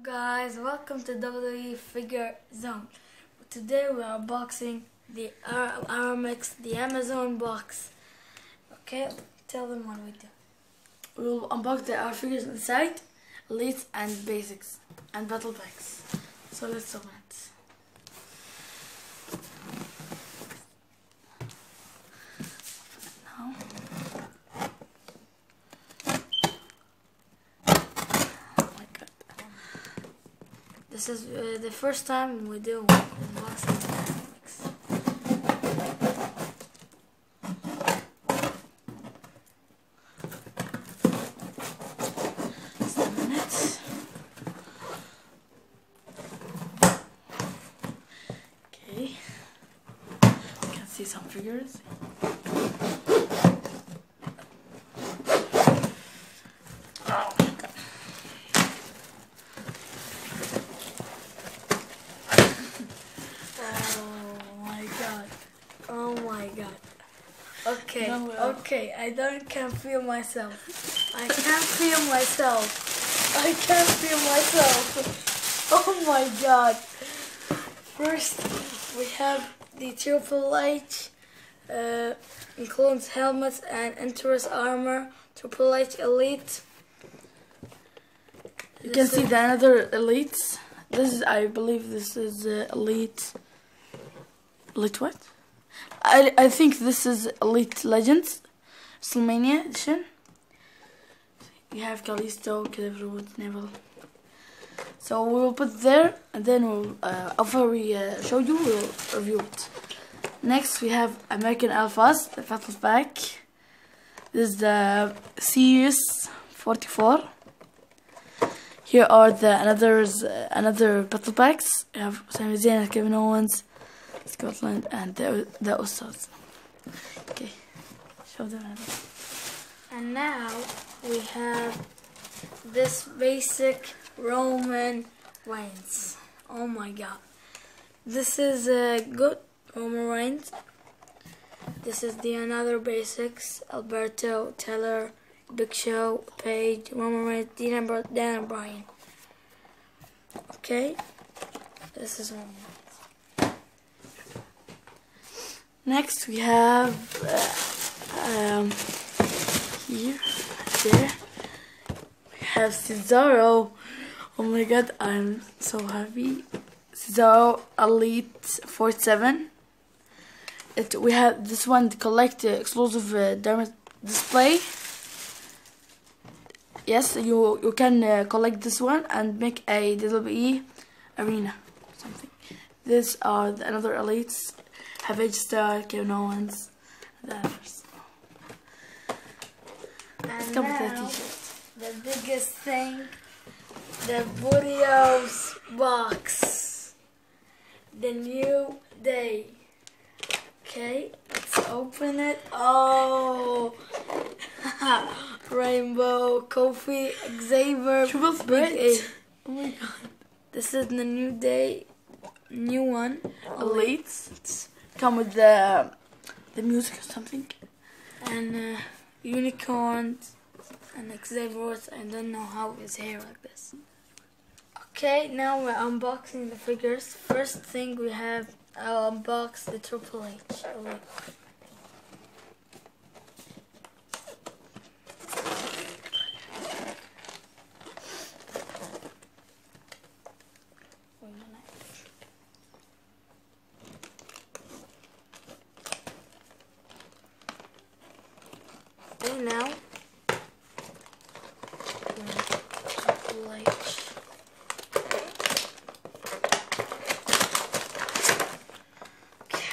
Guys, welcome to WWE Figure Zone. Today we are unboxing the RMX, the Amazon box. Okay, tell them what we do. We will unbox the R figures inside, elites and basics, and battle packs. So let's open it. Now. This is the first time we do unboxing the RMX. Just a minute. Okay. You can see some figures. Oh my god. Okay, okay, I can't feel myself. I can't feel myself. I can't feel myself. Oh my god. First, we have the Triple H, includes helmets and interest armor, Triple H Elite. You can see the other elites. This is, I believe this is Elite. Elite what? I think this is Elite Legends, WrestleMania edition. We have Kalisto, Killer Root, Neville. So we will put it there, and then we'll after we show you, we'll review it. Next we have American Alphas, the battle pack. This is the Series 44. Here are the another battle packs. We have Sami Zayn and Kevin Owens, Scotland, and the Usos. Okay, show them. And now we have this basic Roman Reigns. Oh my god, this is a good Roman Reigns. This is the another basics: Alberto, Taylor, Big Show, Paige, Roman Reigns, Dan Bryan. Okay, this is Roman Reigns. Next we have here, there, we have Cesaro. Oh my god, I'm so happy. Cesaro Elite 47. We have this one, collect exclusive display. Yes, you can collect this one and make a WWE arena something. These are another elites. Have Edge Star, Kevin Owens, and the others. And now, the biggest thing, the Burrios box. The New Day. Okay, let's open it. Oh, Rainbow, Kofi, Xavier, Big A. Oh my god. This is the New Day, new one. Elites. Come with the music or something. And unicorns and Xavier. I don't know how his hair like this. Okay, now we're unboxing the figures. First thing we have, I'll unbox the Triple H. Okay, now Triple H.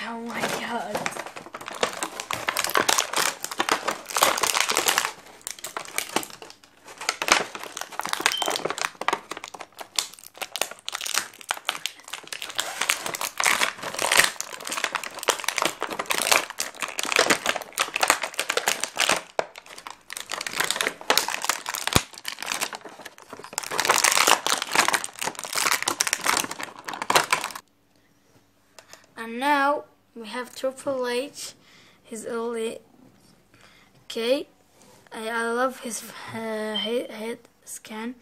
Oh my god. And now we have Triple H, his Elite. Okay, I love his head scan.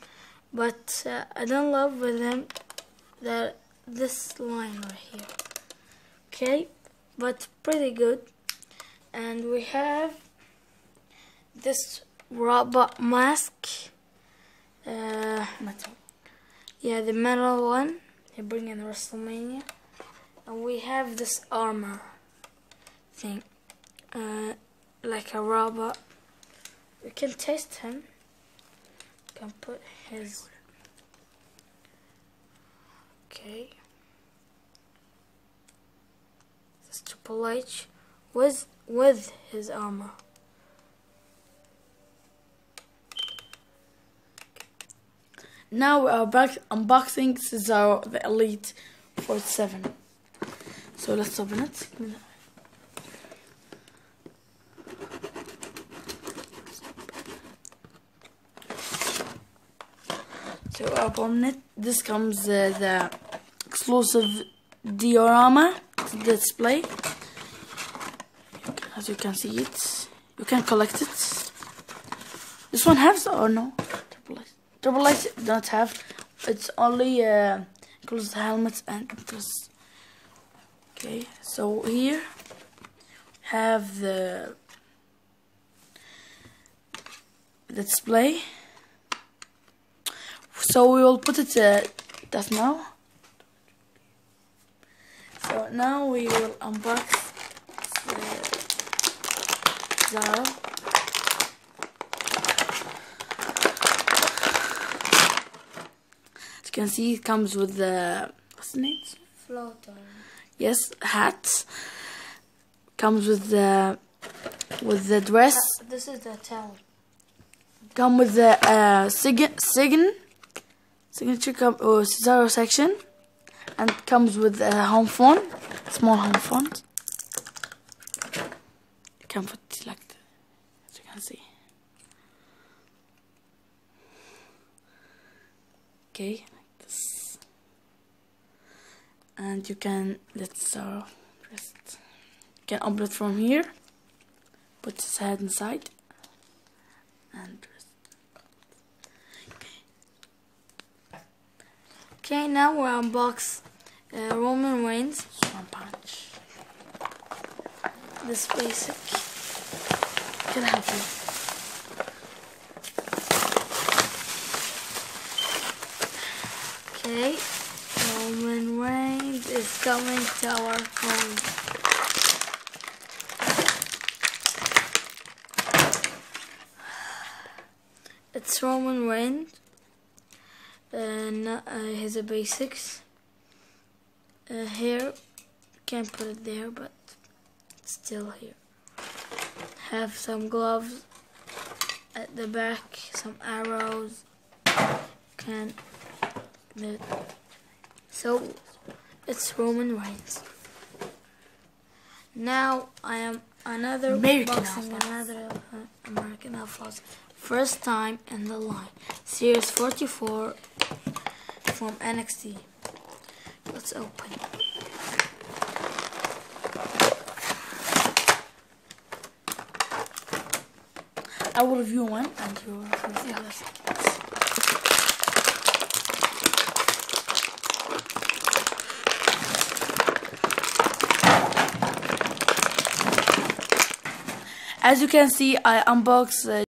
but I don't love with him this line right here. Okay, but pretty good. And we have this robot mask. Metal. Yeah, the metal one. They bring in WrestleMania. And we have this armor thing, like a robot. We can test him. Can put his. Okay. This Triple H with his armor. Now we are back unboxing Cesaro the Elite 47. So let's open it. So open it. This comes the exclusive diorama display. As you can see it, you can collect it. This one has or no? Triple H don't have. It's only includes the helmets and this. Okay, so here have the display. So we will put it just now. So now we will unbox Cesaro. As you can see, it comes with the what's the name? Floater. Yes, hat. Comes with the dress. This is the towel. Come with the signature Cesaro section, and comes with a home phone, small home phone. You can put it like that, as you can see. Okay, like this, and you can just you can open it from here, put his head inside, and Okay, now we'll unbox Roman Reigns. one punch. This basic. Can I help you? Okay, Roman Reigns is coming to our home. It's Roman Reigns. Here's the basics. Here, can't put it there, but it's still here. Have some gloves at the back, some arrows. So it's Roman Reigns. Now I am unboxing another American Outlaws. First time in the line. Series 44 from NXT. Let's open. I will review one and you will review the second. As you can see, I unboxed